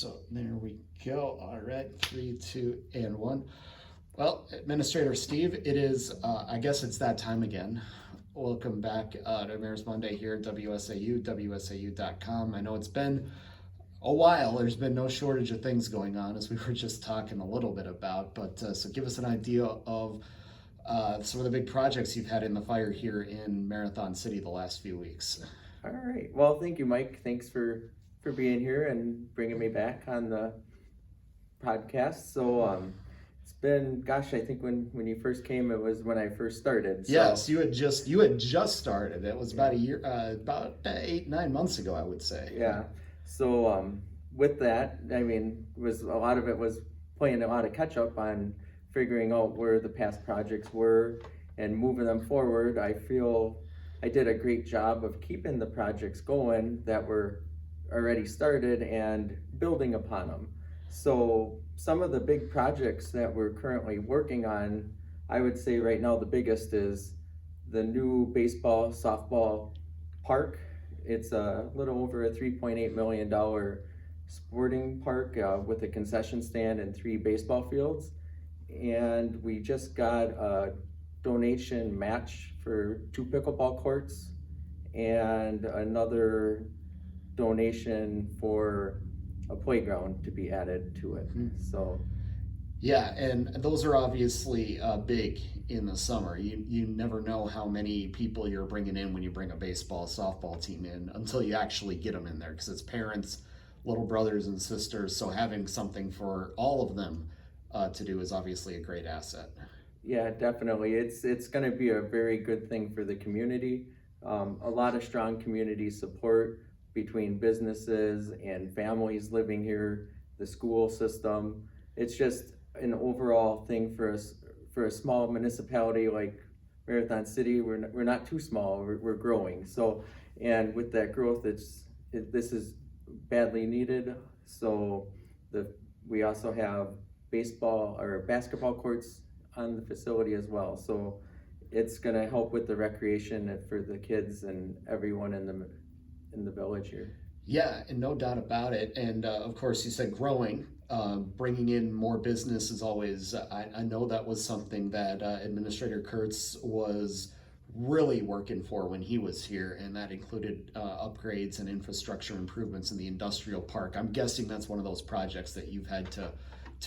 So there we go. All right, 3, 2, and 1. Well, Administrator Steve, it is, I guess it's that time again. Welcome back to Mayor's Monday here at WSAU, WSAU.com. I know it's been a while. There's been no shortage of things going on, as we were just talking a little bit about. But so give us an idea of some of the big projects you've had in the fire here in Marathon City the last few weeks. All right. Well, thank you, Mike. Thanks for being here and bringing me back on the podcast. So it's been, gosh, I think when you first came, it was when I first started. So, Yes, you had just started. It was about a year, about 8-9 months ago, I would say. Yeah. So with that, I mean, a lot of it was playing a lot of catch up on figuring out where the past projects were and moving them forward. I feel I did a great job of keeping the projects going that were already started and building upon them. So some of the big projects that we're currently working on, I would say right now the biggest is the new baseball, softball park. It's a little over a $3.8 million sporting park with a concession stand and 3 baseball fields. And we just got a donation match for 2 pickleball courts and another donation for a playground to be added to it. So yeah, and those are obviously big in the summer. You never know how many people you're bringing in when you bring a baseball, softball team in until you actually get them in there, because it's parents, little brothers and sisters. So having something for all of them to do is obviously a great asset. yeah, definitely. It's going to be a very good thing for the community. A lot of strong community support between businesses and families living here, the school system. It's just an overall thing for us, for a small municipality like Marathon City. We're not too small. We're growing. So, and with that growth, this is badly needed. So we also have baseball or basketball courts on the facility as well. So it's going to help with the recreation for the kids and everyone in the village here. Yeah, and no doubt about it. And of course, you said growing, bringing in more business is always, I know that was something that Administrator Kurtz was really working for when he was here, and that included upgrades and infrastructure improvements in the industrial park. I'm guessing that's one of those projects that you've had to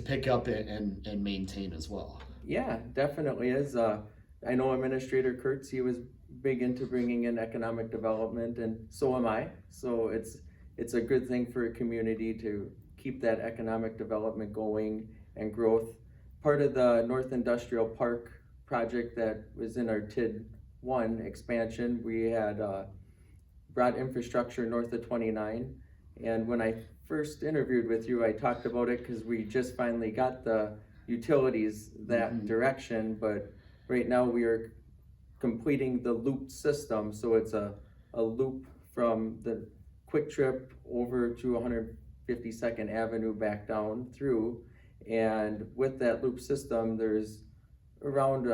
pick up and maintain as well. Yeah, definitely is. I know Administrator Kurtz, he was big into bringing in economic development, and so am I. So it's a good thing for a community to keep that economic development going and growth. Part of the North Industrial Park project that was in our TID 1 expansion, we had brought infrastructure north of 29. And when I first interviewed with you, I talked about it because we just finally got the utilities that direction, but right now we are completing the loop system. So it's a loop from the Quick Trip over to 152nd Avenue back down through. And with that loop system, there's around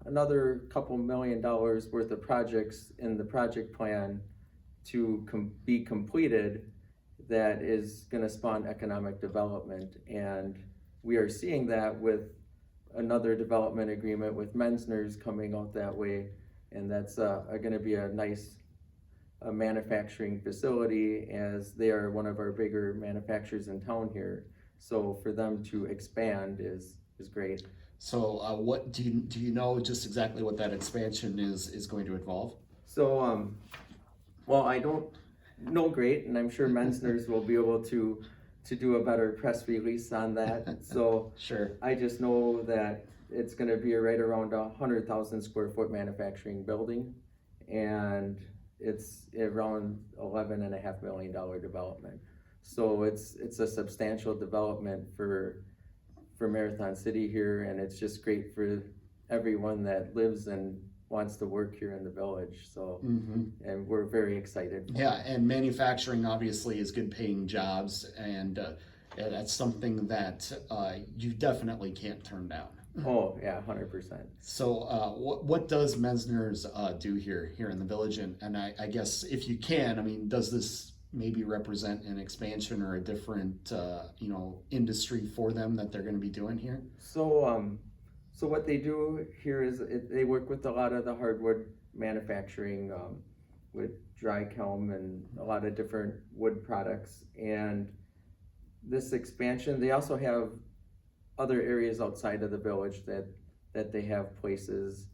another couple $1 million worth of projects in the project plan to be completed that is going to spawn economic development. And we are seeing that with another development agreement with Menzner's coming out that way, and that's going to be a nice manufacturing facility, as they are one of our bigger manufacturers in town here. So for them to expand is great. So what do you know just exactly what that expansion is going to involve? So well, I don't know great, and I'm sure Menzner's will be able to do a better press release on that. So sure. I just know that it's going to be right around 100,000 square foot manufacturing building, and it's around $11.5 million development. So it's a substantial development for Marathon City here, and it's just great for everyone that lives and wants to work here in the village. So and we're very excited. Yeah, and manufacturing obviously is good paying jobs, and that's something that you definitely can't turn down. Oh yeah, 100%. So what does Menzner's do here in the village? And I guess if you can, I mean, does this maybe represent an expansion or a different, industry for them that they're going to be doing here? So what they do here is they work with a lot of the hardwood manufacturing, with dry kiln and a lot of different wood products. And this expansion, they also have other areas outside of the village that they have places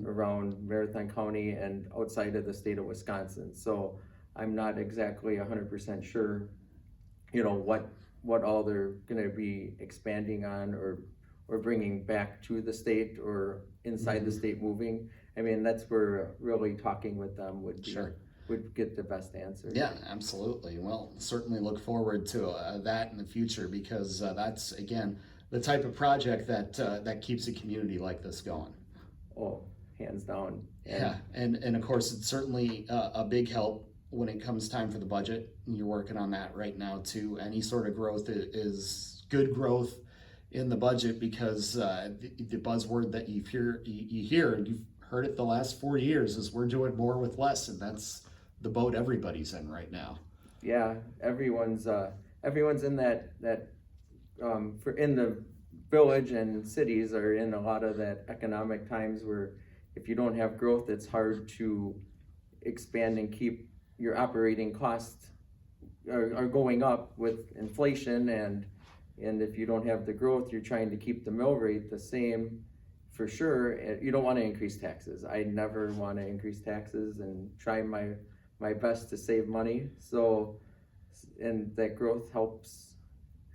around Marathon County and outside of the state of Wisconsin. So I'm not exactly 100% sure, what all they're gonna be expanding on or bringing back to the state or inside the state moving. I mean, that's where really talking with them would get the best answer. Yeah, absolutely. Well, certainly look forward to that in the future, because that's, again, the type of project that keeps a community like this going. Oh, hands down. Yeah, and of course, it's certainly a big help when it comes time for the budget. You're working on that right now too. Any sort of growth is good growth in the budget, because the buzzword that you hear, and you've heard it the last 4 years, is we're doing more with less, and that's the boat everybody's in right now. Yeah, everyone's in that for in the village and cities are in a lot of that economic times where if you don't have growth, it's hard to expand and keep your operating costs are going up with inflation, and if you don't have the growth, you're trying to keep the mill rate the same for sure. You don't want to increase taxes. I never want to increase taxes and try my best to save money. So, and that growth helps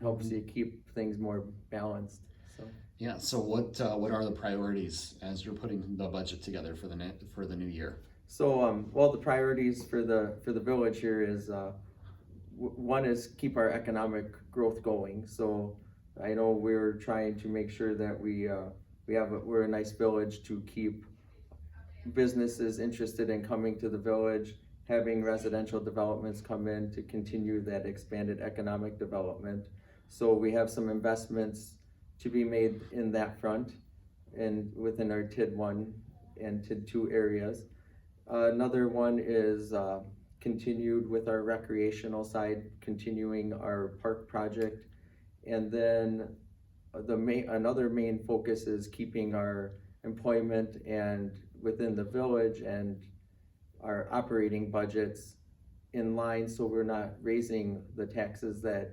you keep things more balanced. So. Yeah. So what are the priorities as you're putting the budget together for the new year? So well, the priorities for the village here is one is keep our economic growth going. So I know we're trying to make sure that we're a nice village to keep businesses interested in coming to the village, having residential developments come in to continue that expanded economic development. So we have some investments to be made in that front and within our TID 1 and TID 2 areas. Another one is continued with our recreational side, continuing our park project. And then another main focus is keeping our employment and within the village and our operating budgets in line, so we're not raising the taxes that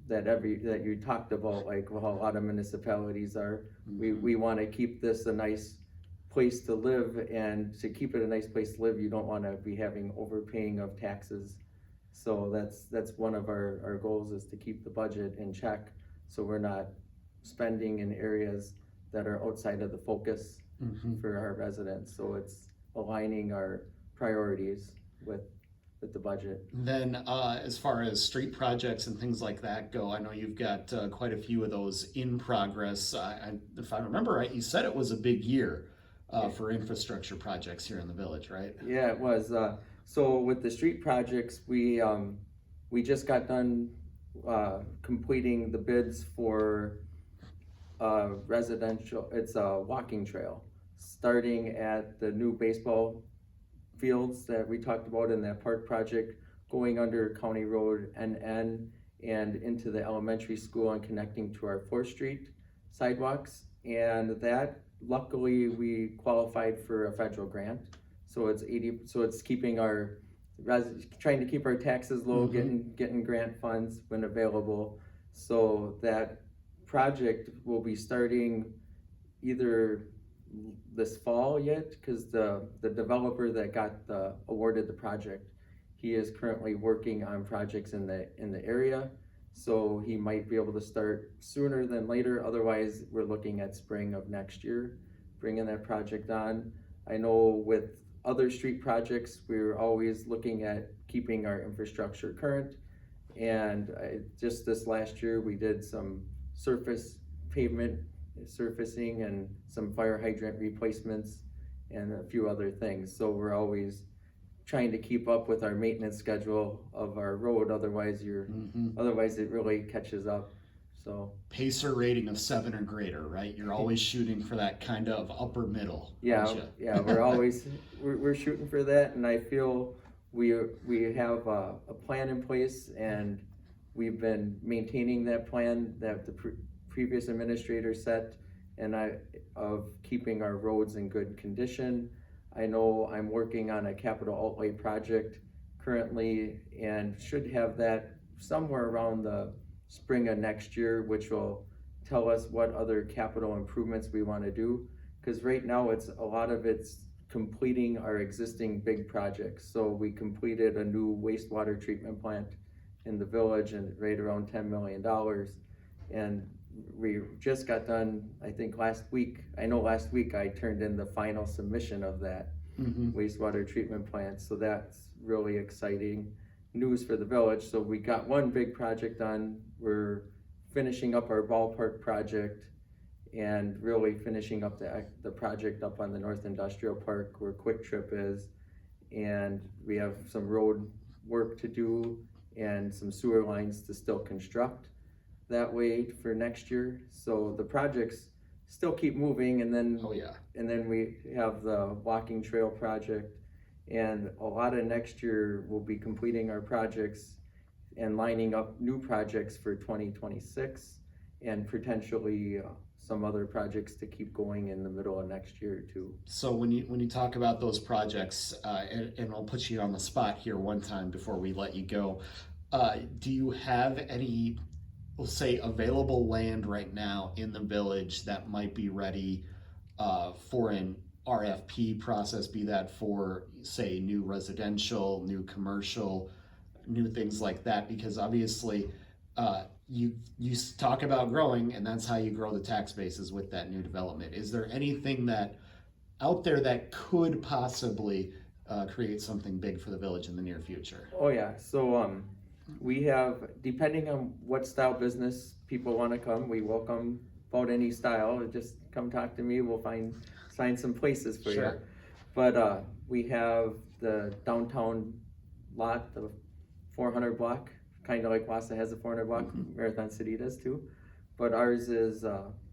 you talked about, like a lot of municipalities are. We want to keep this a nice place to live, and to keep it a nice place to live, you don't want to be having overpaying of taxes. So that's one of our goals, is to keep the budget in check, so we're not spending in areas that are outside of the focus for our residents. So it's aligning our priorities with the budget. Then as far as street projects and things like that go, I know you've got quite a few of those in progress. If I remember right, you said it was a big year for infrastructure projects here in the village, right? Yeah, it was. So with the street projects, we just got done completing the bids for residential. It's a walking trail starting at the new baseball fields that we talked about in that park project, going under County Road NN and into the elementary school and connecting to our 4th Street sidewalks. And that, luckily, we qualified for a federal grant. So it's keeping trying to keep our taxes low, getting grant funds when available. So that project will be starting either this fall yet, because the developer that got awarded the project, he is currently working on projects in the area, so he might be able to start sooner than later. Otherwise, we're looking at spring of next year, bringing that project on. I know with other street projects, we're always looking at keeping our infrastructure current, and just this last year we did some surface pavement surfacing and some fire hydrant replacements and a few other things. So we're always trying to keep up with our maintenance schedule of our road, otherwise otherwise it really catches up. So Pacer rating of 7 or greater, right? You're always shooting for that kind of upper middle. Yeah, we're always we're shooting for that, and I feel we have a plan in place, and we've been maintaining that plan that the previous administrator set, and of keeping our roads in good condition. I know I'm working on a capital outlay project currently, and should have that somewhere around the spring of next year, which will tell us what other capital improvements we want to do. Because right now a lot of it's completing our existing big projects. So we completed a new wastewater treatment plant in the village and right around $10 million. And we just got done, I think last week I turned in the final submission of that wastewater treatment plant. So that's really exciting news for the village. So we got one big project done. We're finishing up our ballpark project and really finishing up the project up on the North Industrial Park where Quick Trip is. And we have some road work to do and some sewer lines to still construct that way for next year. So the projects still keep moving, and then and then we have the walking trail project, and a lot of next year we'll be completing our projects and lining up new projects for 2026 and potentially some other projects to keep going in the middle of next year too. So when you talk about those projects, and I'll put you on the spot here one time before we let you go, do you have any, we'll say, available land right now in the village that might be ready for an RFP process, be that for, say, new residential, new commercial, new things like that? Because obviously you talk about growing, and that's how you grow the tax bases with that new development. Is there anything that out there that could possibly create something big for the village in the near future? Oh yeah, so we have, depending on what style business people want to come, we welcome about any style. Just come talk to me, we'll find some places for you. But we have the downtown lot, the 400 block, kind of like Wassa has a 400 block, Marathon City does too. But ours is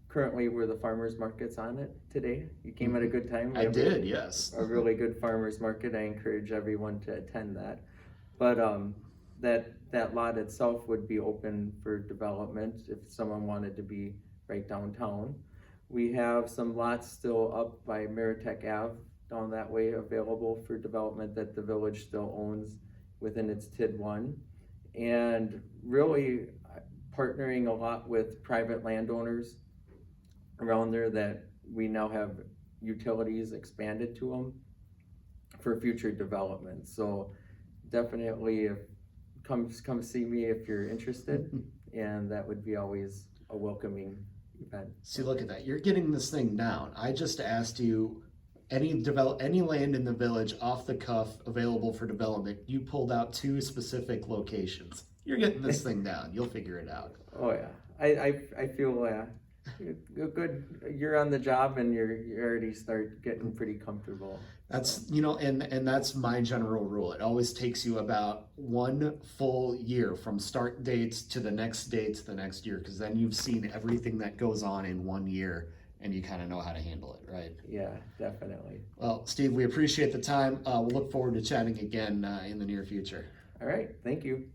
currently where the farmers market's on it today. You came at a good time. I did, yes. A really good farmers market. I encourage everyone to attend that. But that lot itself would be open for development if someone wanted to be right downtown. We have some lots still up by Meritech Ave down that way available for development that the village still owns within its TID 1. And really partnering a lot with private landowners around there that we now have utilities expanded to them for future development. So definitely come see me if you're interested, and that would be always a welcoming event. See, look at that. You're getting this thing down. I just asked you any land in the village off the cuff available for development. You pulled out 2 specific locations. You're getting this thing down. You'll figure it out. Oh yeah, I feel good. You're on the job, and you already start getting pretty comfortable. That's, and that's my general rule. It always takes you about 1 full year from start dates to the next date to the next year, because then you've seen everything that goes on in 1 year and you kind of know how to handle it, right? Yeah, definitely. Well, Steve, we appreciate the time. We'll look forward to chatting again in the near future. All right, thank you.